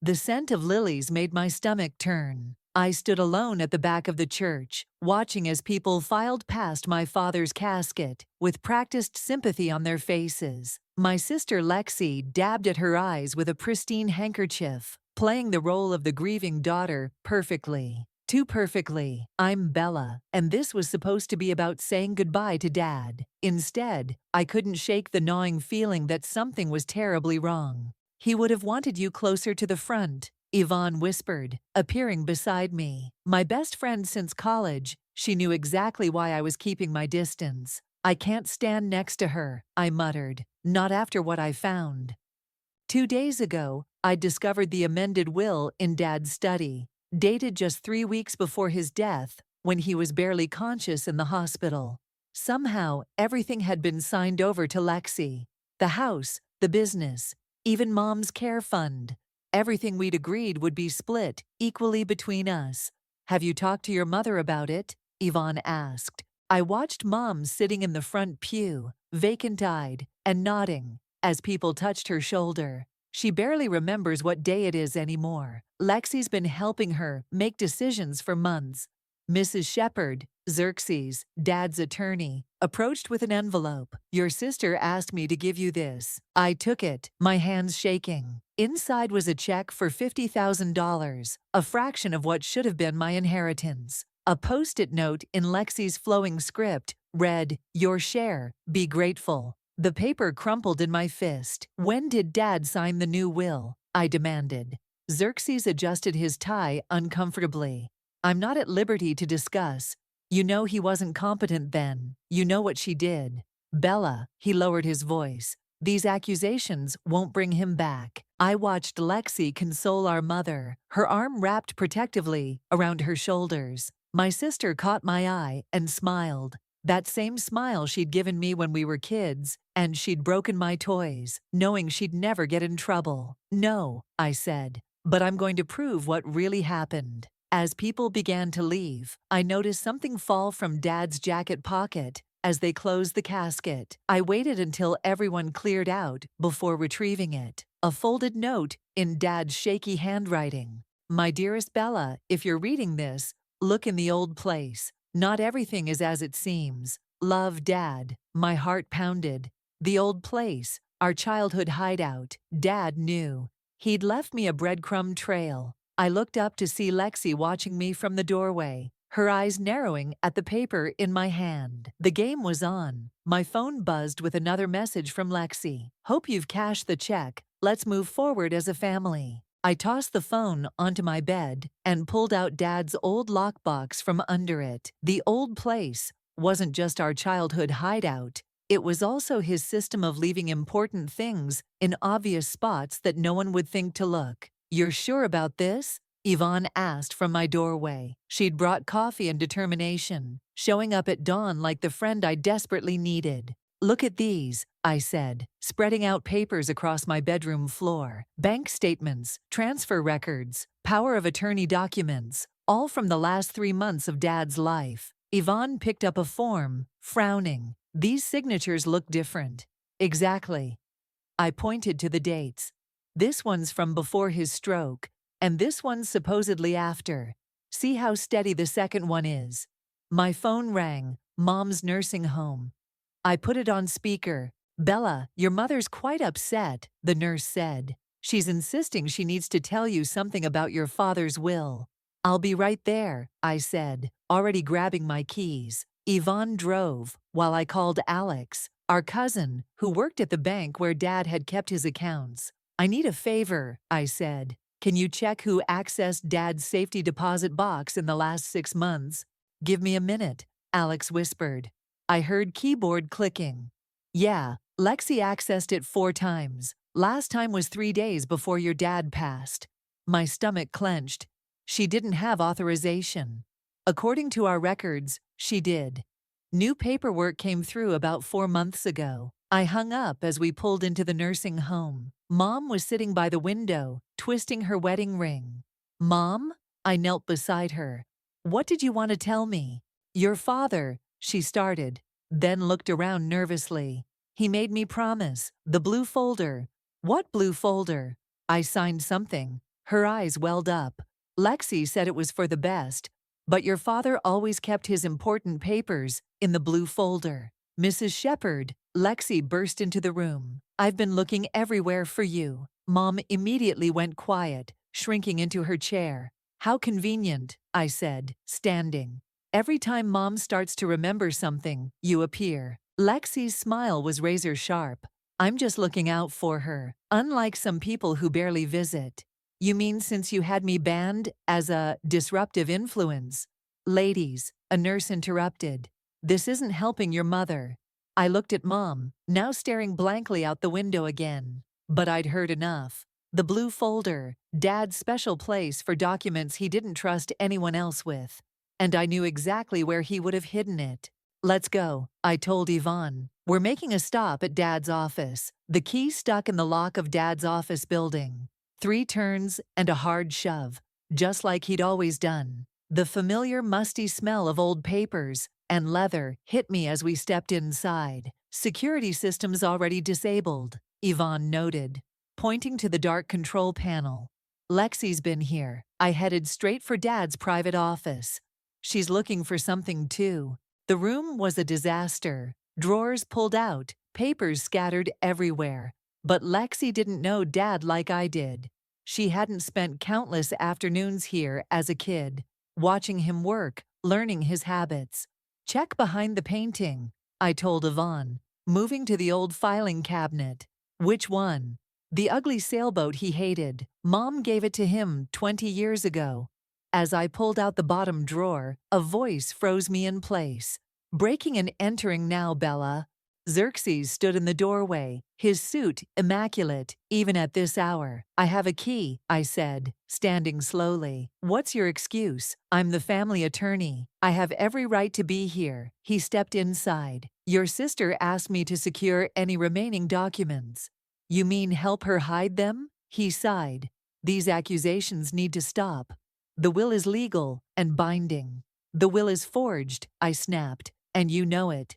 The scent of lilies made my stomach turn. I stood alone at the back of the church, watching as people filed past my father's casket, with practiced sympathy on their faces. My sister Lexi dabbed at her eyes with a pristine handkerchief, playing the role of the grieving daughter perfectly. Too perfectly. I'm Bella, and this was supposed to be about saying goodbye to Dad. Instead, I couldn't shake the gnawing feeling that something was terribly wrong. He would have wanted you closer to the front, Yvonne whispered, appearing beside me. My best friend since college, she knew exactly why I was keeping my distance. I can't stand next to her, I muttered. Not after what I found. 2 days ago, I discovered the amended will in Dad's study, dated just 3 weeks before his death, when he was barely conscious in the hospital. Somehow, everything had been signed over to Lexi. The house, the business, even Mom's care fund. Everything we'd agreed would be split equally between us. Have you talked to your mother about it? Yvonne asked. I watched Mom sitting in the front pew, vacant-eyed, and nodding, as people touched her shoulder. She barely remembers what day it is anymore. Lexi's been helping her make decisions for months. Mrs. Shepherd, Xerxes, Dad's attorney, approached with an envelope. Your sister asked me to give you this. I took it, my hands shaking. Inside was a check for $50,000, a fraction of what should have been my inheritance. A post-it note in Lexi's flowing script read, your share, be grateful. The paper crumpled in my fist. When did Dad sign the new will? I demanded. Xerxes adjusted his tie uncomfortably. I'm not at liberty to discuss. You know he wasn't competent then. You know what she did. Bella, he lowered his voice. These accusations won't bring him back. I watched Lexi console our mother, her arm wrapped protectively around her shoulders. My sister caught my eye and smiled. That same smile she'd given me when we were kids, and she'd broken my toys, knowing she'd never get in trouble. No, I said, but I'm going to prove what really happened. As people began to leave, I noticed something fall from Dad's jacket pocket as they closed the casket. I waited until everyone cleared out before retrieving it. A folded note in Dad's shaky handwriting. My dearest Bella, if you're reading this, look in the old place. Not everything is as it seems. Love, Dad. My heart pounded. The old place, our childhood hideout. Dad knew. He'd left me a breadcrumb trail. I looked up to see Lexi watching me from the doorway, her eyes narrowing at the paper in my hand. The game was on. My phone buzzed with another message from Lexi. Hope you've cashed the check. Let's move forward as a family. I tossed the phone onto my bed and pulled out Dad's old lockbox from under it. The old place wasn't just our childhood hideout. It was also his system of leaving important things in obvious spots that no one would think to look. You're sure about this? Yvonne asked from my doorway. She'd brought coffee and determination, showing up at dawn like the friend I desperately needed. Look at these, I said, spreading out papers across my bedroom floor. Bank statements, transfer records, power of attorney documents, all from the last 3 months of Dad's life. Yvonne picked up a form, frowning. These signatures look different. Exactly. I pointed to the dates. This one's from before his stroke, and this one's supposedly after. See how steady the second one is. My phone rang, Mom's nursing home. I put it on speaker. Bella, your mother's quite upset, the nurse said. She's insisting she needs to tell you something about your father's will. I'll be right there, I said, already grabbing my keys. Yvonne drove, while I called Alex, our cousin, who worked at the bank where Dad had kept his accounts. I need a favor, I said. Can you check who accessed Dad's safety deposit box in the last 6 months? Give me a minute, Alex whispered. I heard keyboard clicking. Yeah, Lexi accessed it 4 times. Last time was 3 days before your dad passed. My stomach clenched. She didn't have authorization. According to our records, she did. New paperwork came through about 4 months ago. I hung up as we pulled into the nursing home. Mom was sitting by the window, twisting her wedding ring. Mom? I knelt beside her. What did you want to tell me? Your father, she started, then looked around nervously. He made me promise. The blue folder. What blue folder? I signed something. Her eyes welled up. Lexi said it was for the best, but your father always kept his important papers in the blue folder. Mrs. Shepherd, Lexi burst into the room. I've been looking everywhere for you. Mom immediately went quiet, shrinking into her chair. How convenient, I said, standing. Every time Mom starts to remember something, you appear. Lexi's smile was razor sharp. I'm just looking out for her, unlike some people who barely visit. You mean since you had me banned as a disruptive influence? Ladies, a nurse interrupted. This isn't helping your mother. I looked at Mom, now staring blankly out the window again. But I'd heard enough. The blue folder, Dad's special place for documents he didn't trust anyone else with. And I knew exactly where he would have hidden it. Let's go, I told Yvonne. We're making a stop at Dad's office. The key stuck in the lock of Dad's office building. 3 turns and a hard shove, just like he'd always done. The familiar musty smell of old papers and leather hit me as we stepped inside. Security systems already disabled, Yvonne noted, pointing to the dark control panel. Lexi's been here. I headed straight for Dad's private office. She's looking for something too. The room was a disaster. Drawers pulled out, papers scattered everywhere. But Lexi didn't know Dad like I did. She hadn't spent countless afternoons here as a kid, watching him work, learning his habits. Check behind the painting, I told Yvonne, moving to the old filing cabinet. Which one? The ugly sailboat he hated. Mom gave it to him 20 years ago. As I pulled out the bottom drawer, a voice froze me in place. Breaking and entering now, Bella. Xerxes stood in the doorway, his suit immaculate, even at this hour. I have a key, I said, standing slowly. What's your excuse? I'm the family attorney. I have every right to be here. He stepped inside. Your sister asked me to secure any remaining documents. You mean help her hide them? He sighed. These accusations need to stop. The will is legal and binding. The will is forged, I snapped, and you know it.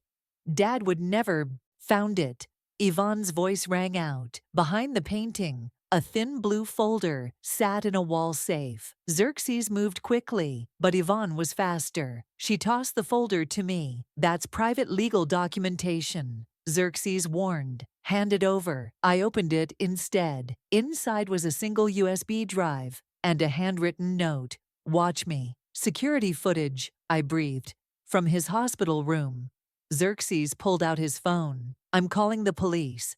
Dad would never found it. Yvonne's voice rang out. Behind the painting, a thin blue folder sat in a wall safe. Xerxes moved quickly, but Yvonne was faster. She tossed the folder to me. That's private legal documentation, Xerxes warned. Hand it over. I opened it instead. Inside was a single USB drive and a handwritten note. Watch me. Security footage, I breathed, from his hospital room. Xerxes pulled out his phone. I'm calling the police.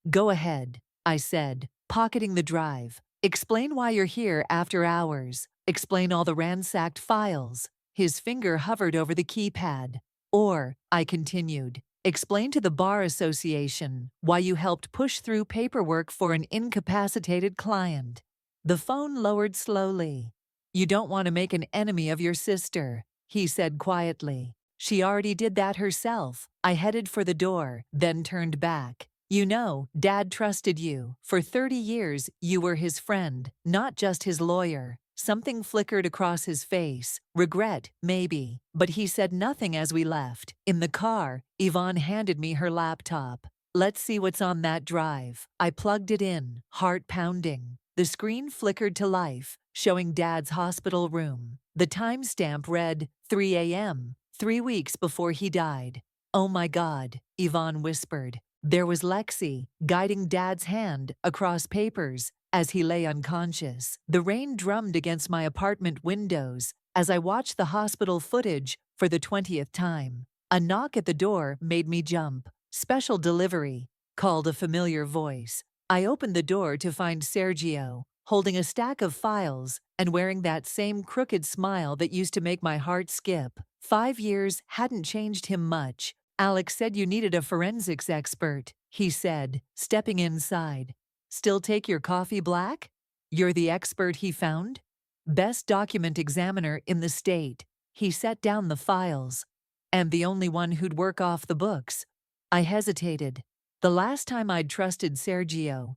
Go ahead, I said, pocketing the drive. Explain why you're here after hours. Explain all the ransacked files. His finger hovered over the keypad. Or, I continued, explain to the Bar Association why you helped push through paperwork for an incapacitated client. The phone lowered slowly. You don't want to make an enemy of your sister, he said quietly. She already did that herself. I headed for the door, then turned back. You know, Dad trusted you. For 30 years, you were his friend, not just his lawyer. Something flickered across his face. Regret, maybe. But he said nothing as we left. In the car, Yvonne handed me her laptop. Let's see what's on that drive. I plugged it in, heart pounding. The screen flickered to life, showing Dad's hospital room. The timestamp read 3 a.m., 3 weeks before he died. Oh my God, Yvonne whispered. There was Lexi, guiding Dad's hand across papers as he lay unconscious. The rain drummed against my apartment windows as I watched the hospital footage for the 20th time. A knock at the door made me jump. Special delivery, called a familiar voice. I opened the door to find Sergio, holding a stack of files and wearing that same crooked smile that used to make my heart skip. 5 years hadn't changed him much. Alex said you needed a forensics expert, he said, stepping inside. Still take your coffee black? You're the expert he found? Best document examiner in the state. He set down the files. And the only one who'd work off the books. I hesitated. The last time I'd trusted Sergio,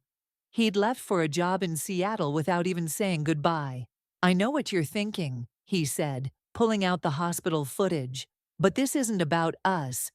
he'd left for a job in Seattle without even saying goodbye. I know what you're thinking, he said, pulling out the hospital footage. But this isn't about us.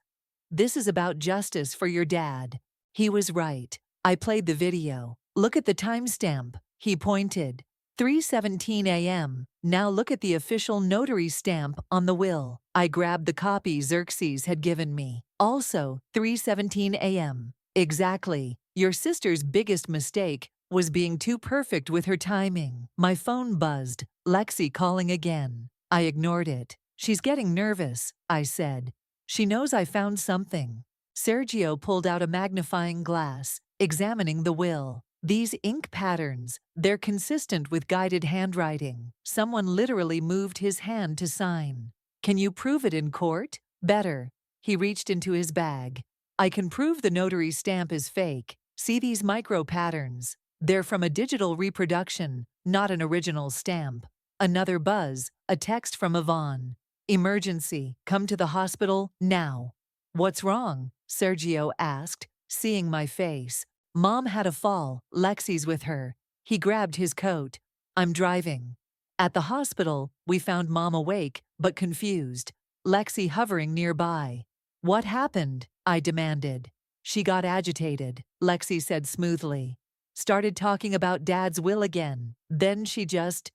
This is about justice for your dad. He was right. I played the video. Look at the timestamp. He pointed. 3:17 a.m. Now look at the official notary stamp on the will. I grabbed the copy Xerxes had given me. Also, 3:17 a.m. Exactly. Your sister's biggest mistake was being too perfect with her timing. My phone buzzed. Lexi calling again. I ignored it. She's getting nervous, I said. She knows I found something. Sergio pulled out a magnifying glass, examining the will. These ink patterns, they're consistent with guided handwriting. Someone literally moved his hand to sign. Can you prove it in court? Better. He reached into his bag. I can prove the notary's stamp is fake. See these micro patterns? They're from a digital reproduction, not an original stamp. Another buzz, a text from Yvonne. Emergency, come to the hospital now. What's wrong? Sergio asked, seeing my face. Mom had a fall, Lexi's with her. He grabbed his coat. I'm driving. At the hospital, we found Mom awake, but confused. Lexi hovering nearby. What happened? I demanded. She got agitated, Lexi said smoothly. Started talking about Dad's will again. Then she just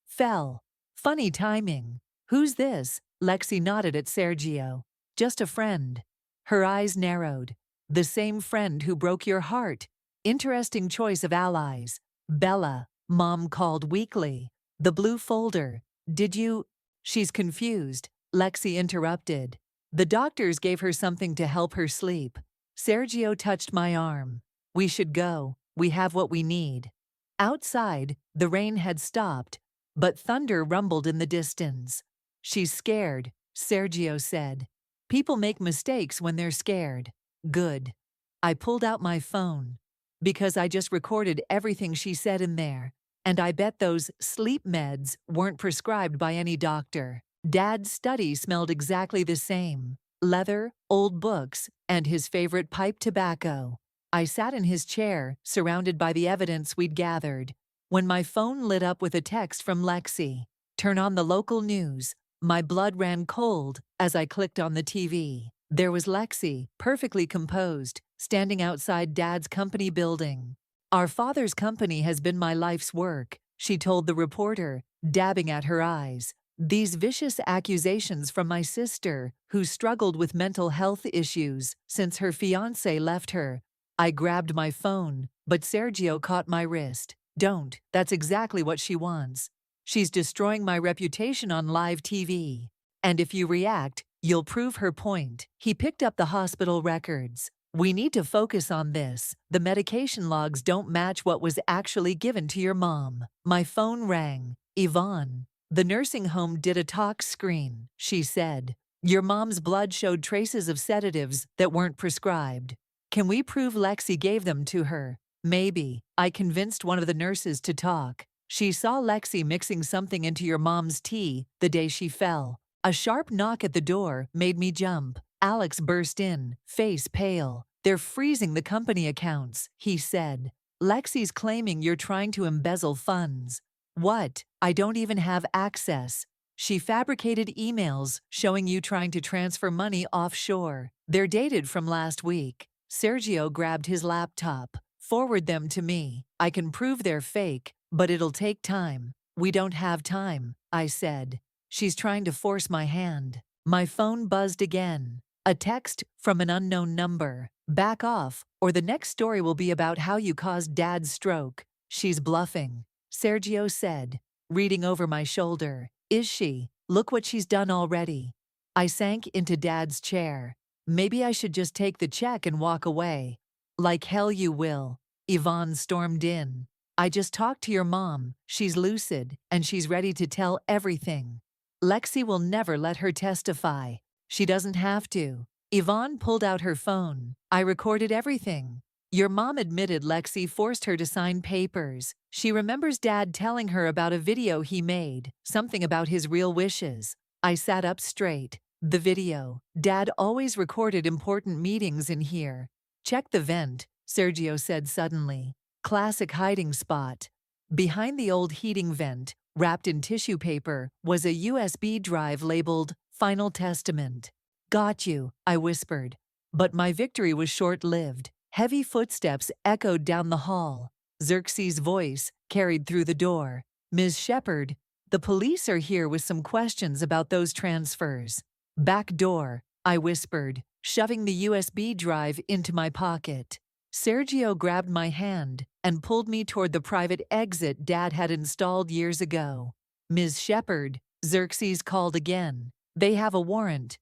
fell. Funny timing. Who's this? Lexi nodded at Sergio. Just a friend. Her eyes narrowed. The same friend who broke your heart. Interesting choice of allies. Bella, Mom called weakly. The blue folder. Did you? She's confused. Lexi interrupted. The doctors gave her something to help her sleep. Sergio touched my arm. We should go. We have what we need. Outside, the rain had stopped, but thunder rumbled in the distance. She's scared, Sergio said. People make mistakes when they're scared. Good. I pulled out my phone. Because I just recorded everything she said in there. And I bet those sleep meds weren't prescribed by any doctor. Dad's study smelled exactly the same. Leather, old books, and his favorite pipe tobacco. I sat in his chair, surrounded by the evidence we'd gathered, when my phone lit up with a text from Lexi. Turn on the local news. My blood ran cold as I clicked on the TV. There was Lexi, perfectly composed, standing outside Dad's company building. Our father's company has been my life's work, she told the reporter, dabbing at her eyes. These vicious accusations from my sister, who struggled with mental health issues since her fiancé left her. I grabbed my phone, but Sergio caught my wrist. Don't, that's exactly what she wants. She's destroying my reputation on live TV. And if you react, you'll prove her point. He picked up the hospital records. We need to focus on this. The medication logs don't match what was actually given to your mom. My phone rang. Yvonne. The nursing home did a tox screen, she said. Your mom's blood showed traces of sedatives that weren't prescribed. Can we prove Lexi gave them to her? Maybe. I convinced one of the nurses to talk. She saw Lexi mixing something into your mom's tea the day she fell. A sharp knock at the door made me jump. Alex burst in, face pale. They're freezing the company accounts, he said. Lexi's claiming you're trying to embezzle funds. What? I don't even have access. She fabricated emails showing you trying to transfer money offshore. They're dated from last week. Sergio grabbed his laptop. Forward them to me. I can prove they're fake, but it'll take time. We don't have time, I said. She's trying to force my hand. My phone buzzed again. A text from an unknown number. Back off, or the next story will be about how you caused Dad's stroke. She's bluffing, Sergio said, reading over my shoulder. Is she? Look what she's done already. I sank into Dad's chair. Maybe I should just take the check and walk away. Like hell you will. Yvonne stormed in. I just talked to your mom. She's lucid, and she's ready to tell everything. Lexi will never let her testify. She doesn't have to. Yvonne pulled out her phone. I recorded everything. Your mom admitted Lexi forced her to sign papers. She remembers Dad telling her about a video he made, something about his real wishes. I sat up straight. The video. Dad always recorded important meetings in here. Check the vent, Sergio said suddenly. Classic hiding spot. Behind the old heating vent, wrapped in tissue paper, was a USB drive labeled Final Testament. Got you, I whispered. But my victory was short-lived. Heavy footsteps echoed down the hall. Xerxes' voice carried through the door. Ms. Shepard, the police are here with some questions about those transfers. Back door, I whispered, shoving the USB drive into my pocket. Sergio grabbed my hand and pulled me toward the private exit Dad had installed years ago. Ms. Shepard, Xerxes called again. They have a warrant.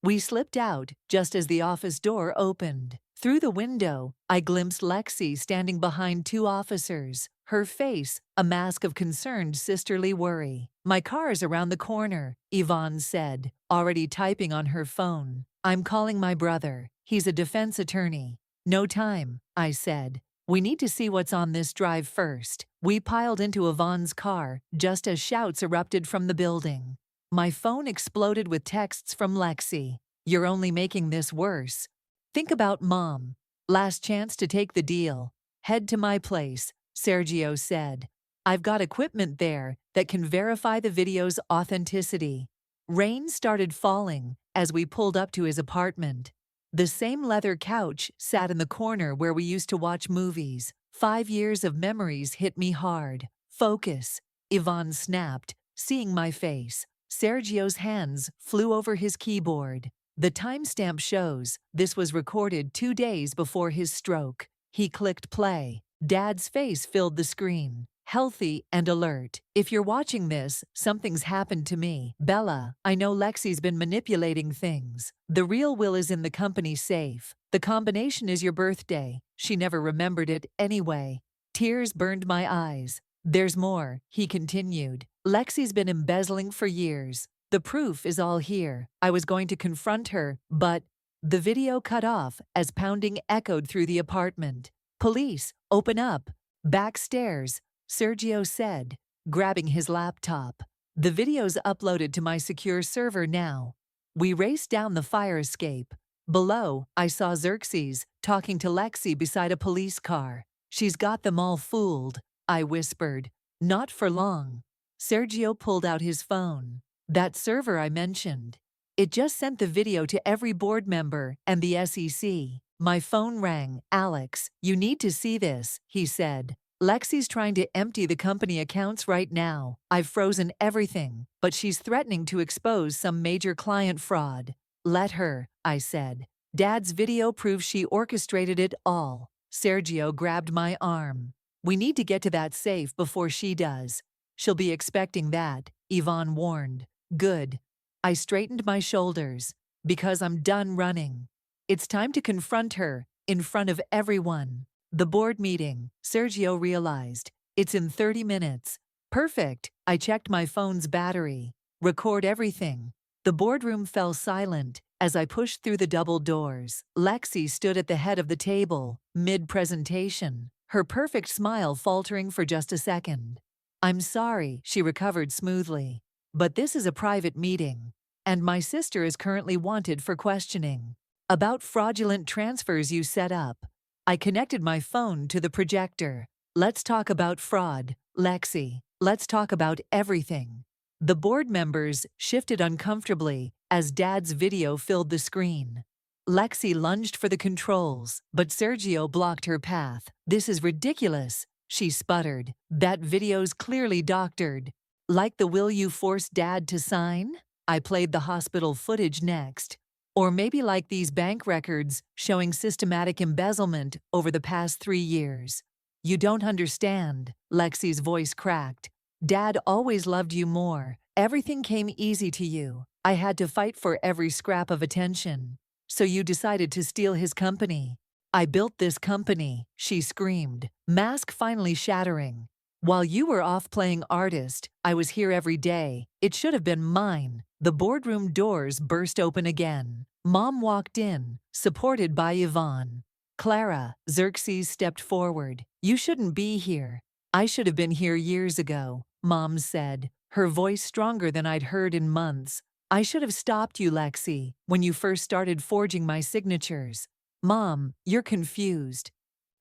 We slipped out just as the office door opened. Through the window, I glimpsed Lexi standing behind two officers, her face a mask of concerned sisterly worry. "My car's around the corner," Yvonne said, already typing on her phone. "I'm calling my brother. He's a defense attorney." "No time," I said. "We need to see what's on this drive first." We piled into Yvonne's car just as shouts erupted from the building. My phone exploded with texts from Lexi. "You're only making this worse. Think about Mom. Last chance to take the deal. Head to my place," Sergio said. "I've got equipment there that can verify the video's authenticity." Rain started falling as we pulled up to his apartment. The same leather couch sat in the corner where we used to watch movies. 5 years of memories hit me hard. "Focus," Yvonne snapped, seeing my face. Sergio's hands flew over his keyboard. The timestamp shows this was recorded 2 days before his stroke. He clicked play. Dad's face filled the screen, healthy and alert. "If you're watching this, something's happened to me. Bella, I know Lexi's been manipulating things. The real will is in the company safe. The combination is your birthday. She never remembered it anyway." Tears burned my eyes. "There's more," he continued. "Lexi's been embezzling for years. The proof is all here. I was going to confront her, but..." The video cut off as pounding echoed through the apartment. "Police, open up." "Backstairs," Sergio said, grabbing his laptop. "The video's uploaded to my secure server now." We raced down the fire escape. Below, I saw Xerxes talking to Lexi beside a police car. "She's got them all fooled," I whispered. "Not for long." Sergio pulled out his phone. "That server I mentioned. It just sent the video to every board member and the SEC. My phone rang. "Alex, you need to see this," he said. "Lexi's trying to empty the company accounts right now. I've frozen everything, but she's threatening to expose some major client fraud." "Let her," I said. "Dad's video proves she orchestrated it all." Sergio grabbed my arm. "We need to get to that safe before she does. She'll be expecting that," Yvonne warned. "Good." I straightened my shoulders. "Because I'm done running. It's time to confront her, in front of everyone." The board meeting, Sergio realized. "It's in 30 minutes. "Perfect." I checked my phone's battery. "Record everything." The boardroom fell silent as I pushed through the double doors. Lexi stood at the head of the table, mid-presentation, her perfect smile faltering for just a second. "I'm sorry," she recovered smoothly, "but this is a private meeting, and my sister is currently wanted for questioning. About fraudulent transfers you set up." I connected my phone to the projector. "Let's talk about fraud, Lexi. Let's talk about everything." The board members shifted uncomfortably as Dad's video filled the screen. Lexi lunged for the controls, but Sergio blocked her path. "This is ridiculous," she sputtered. "That video's clearly doctored." "Like the will you forced Dad to sign?" I played the hospital footage next. "Or maybe like these bank records showing systematic embezzlement over the past 3 years." "You don't understand," Lexi's voice cracked. "Dad always loved you more. Everything came easy to you. I had to fight for every scrap of attention. So you decided to steal his company." "I built this company," she screamed, mask finally shattering. "While you were off playing artist, I was here every day. It should have been mine." The boardroom doors burst open again. Mom walked in, supported by Yvonne. "Clara," Xerxes stepped forward. "You shouldn't be here." "I should have been here years ago," Mom said, her voice stronger than I'd heard in months. "I should have stopped you, Lexi, when you first started forging my signatures." "Mom, you're confused."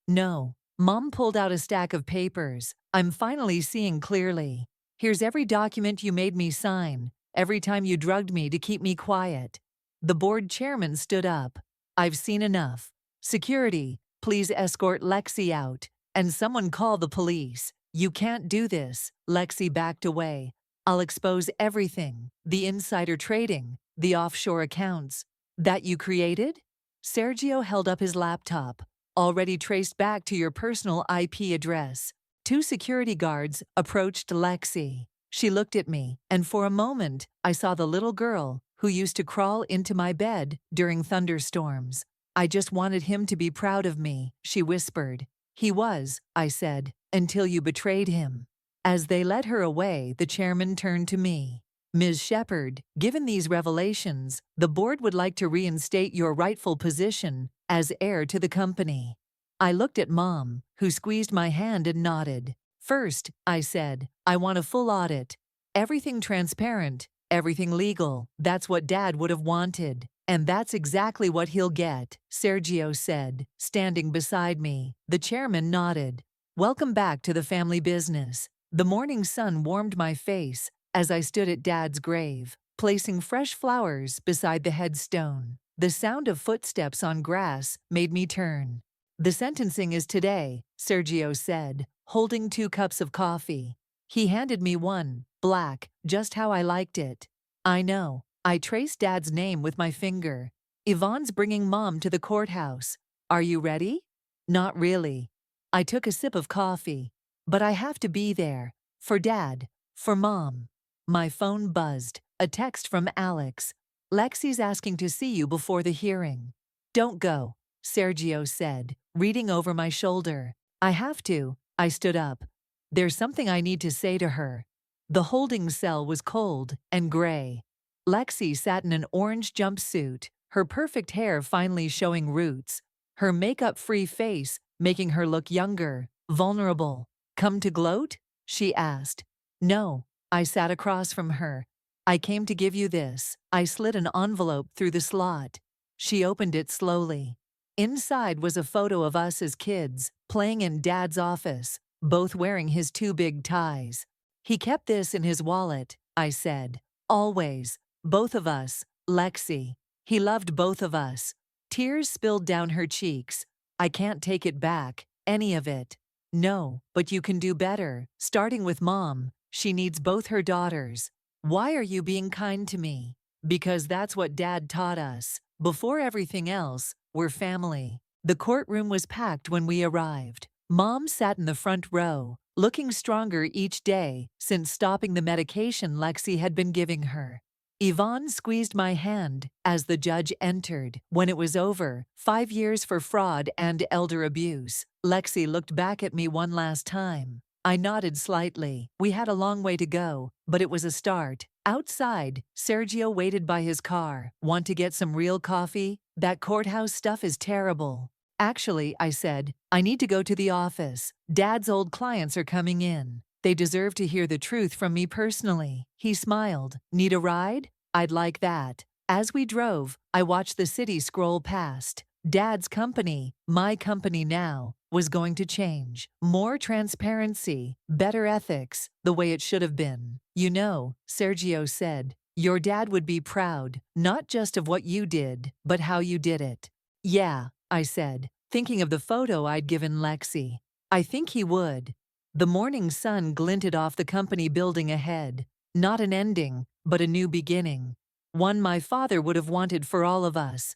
"No." Mom pulled out a stack of papers. "I'm finally seeing clearly. Here's every document you made me sign, every time you drugged me to keep me quiet." The board chairman stood up. "I've seen enough. Security, please escort Lexi out, and someone call the police." You can't do this. Lexi backed away. I'll expose everything. The insider trading, the offshore accounts. That you created? Sergio held up his laptop, already traced back to your personal IP address. Two security guards approached Lexi. She looked at me, and for a moment, I saw the little girl who used to crawl into my bed during thunderstorms. I just wanted him to be proud of me, she whispered. He was, I said, until you betrayed him. As they led her away, the chairman turned to me. Ms. Shepard, given these revelations, the board would like to reinstate your rightful position as heir to the company. I looked at Mom, who squeezed my hand and nodded. First, I said, I want a full audit. Everything transparent, everything legal. That's what Dad would have wanted. And that's exactly what he'll get, Sergio said, standing beside me. The chairman nodded. Welcome back to the family business. The morning sun warmed my face as I stood at Dad's grave, placing fresh flowers beside the headstone. The sound of footsteps on grass made me turn. The sentencing is today, Sergio said, holding 2 cups of coffee. He handed me one, black, just how I liked it. I know. I traced Dad's name with my finger. Yvonne's bringing Mom to the courthouse. Are you ready? Not really. I took a sip of coffee. But I have to be there. For Dad. For Mom. My phone buzzed. A text from Alex. Lexi's asking to see you before the hearing. Don't go, Sergio said, reading over my shoulder. I have to. I stood up. There's something I need to say to her. The holding cell was cold and gray. Lexi sat in an orange jumpsuit, her perfect hair finally showing roots, her makeup-free face making her look younger, vulnerable. Come to gloat? She asked. No, I sat across from her. I came to give you this. I slid an envelope through the slot. She opened it slowly. Inside was a photo of us as kids, playing in Dad's office, both wearing his 2 big ties. He kept this in his wallet, I said. Always. Both of us, Lexi. He loved both of us. Tears spilled down her cheeks. I can't take it back, any of it. No, but you can do better, starting with Mom. She needs both her daughters. Why are you being kind to me? Because that's what Dad taught us. Before everything else, we're family. The courtroom was packed when we arrived. Mom sat in the front row, looking stronger each day since stopping the medication Lexi had been giving her. Yvonne squeezed my hand as the judge entered. When it was over, 5 years for fraud and elder abuse. Lexi looked back at me one last time. I nodded slightly. We had a long way to go, but it was a start. Outside, Sergio waited by his car. Want to get some real coffee? That courthouse stuff is terrible. Actually, I said, I need to go to the office. Dad's old clients are coming in. They deserve to hear the truth from me personally. He smiled. Need a ride? I'd like that. As we drove, I watched the city scroll past. Dad's company, my company now, was going to change. More transparency, better ethics, the way it should have been. You know, Sergio said, your dad would be proud, not just of what you did, but how you did it. Yeah, I said, thinking of the photo I'd given Lexi. I think he would. The morning sun glinted off the company building ahead. Not an ending, but a new beginning. One my father would have wanted for all of us.